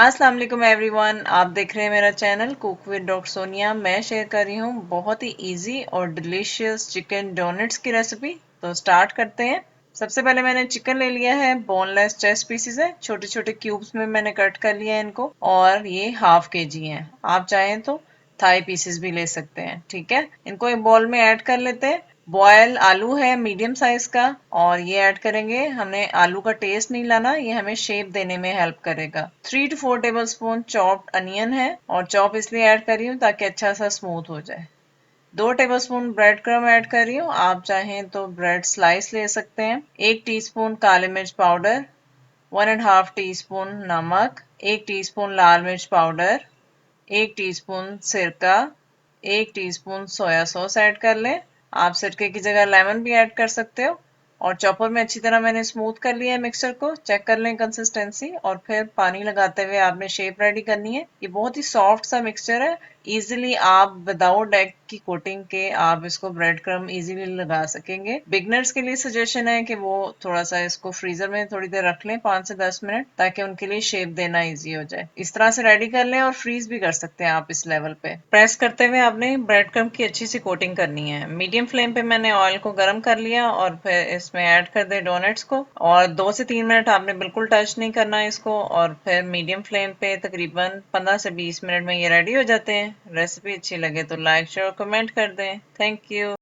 अस्सलाम वालेकुम एवरीवन, आप देख रहे हैं मेरा channel cook with doctor Sonia. मैं शेयर कर रही हूँ बहुत ही इजी और डिलीशियस चिकन डोनट्स की रेसिपी। तो स्टार्ट करते हैं। सबसे पहले मैंने चिकन ले लिया है, बोनलेस चेस्ट पीसेस है, छोटे छोटे क्यूब्स में मैंने कट कर लिया है इनको, और ये हाफ केजी हैं। आप चाहें तो थाई पीसेस भी ले सकते हैं। ठीक है, इनको एक बॉल में ऐड कर लेते हैं। बॉयल आलू है मीडियम साइज का, और ये ऐड करेंगे। हमने आलू का टेस्ट नहीं लाना, ये हमें शेप देने में हेल्प करेगा। 3 to 4 टेबलस्पून चॉप्ड अनियन है, और चॉप इसलिए ऐड कर रही हूँ ताकि अच्छा सा स्मूथ हो जाए। 2 टेबलस्पून ब्रेड क्रम ऐड कर रही हूँ, आप चाहें तो ब्रेड स्लाइस ले सकते हैं। 1 टीस्पून काली मिर्च पाउडर, 1.5 टीस्पून नमक, 1 टीस्पून लाल मिर्च पाउडर, 1 टीस्पून सिरका, 1 टीस्पून सोया सॉस ऐड कर लें। आप सिरके की जगह लेमन भी ऐड कर सकते हो। और चॉपर में अच्छी तरह मैंने स्मूथ कर लिया है मिक्सचर को। चेक कर लें कंसिस्टेंसी, और फिर पानी लगाते हुए आपने शेप रेडी करनी है। ये बहुत ही सॉफ्ट सा मिक्सचर है। इजीली आप विदाउट एग की कोटिंग के आप इसको ब्रेड क्रम इजीली लगा सकेंगे। बिगनर्स के लिए सजेशन है कि वो थोड़ा सा इसको फ्रीजर में थोड़ी देर रख लें, 5 से 10 मिनट, ताकि उनके लिए शेप देना इजी हो जाए। इस तरह से रेडी कर लें, और फ्रीज भी कर सकते हैं आप इस लेवल पे। प्रेस करते हुए आपने ब्रेड क्रम की अच्छी सी कोटिंग करनी है। मीडियम फ्लेम पे मैंने ऑयल को गर्म कर लिया, और फिर इसमें ऐड कर दे डोनट्स को, और 2 से 3 मिनट आपने बिल्कुल टच नहीं करना इसको, और फिर मीडियम फ्लेम पे तकरीबन 15 से 20 मिनट में ये रेडी हो जाते हैं। रेसिपी अच्छी लगे तो लाइक शेयर और कमेंट कर दें। Thank you.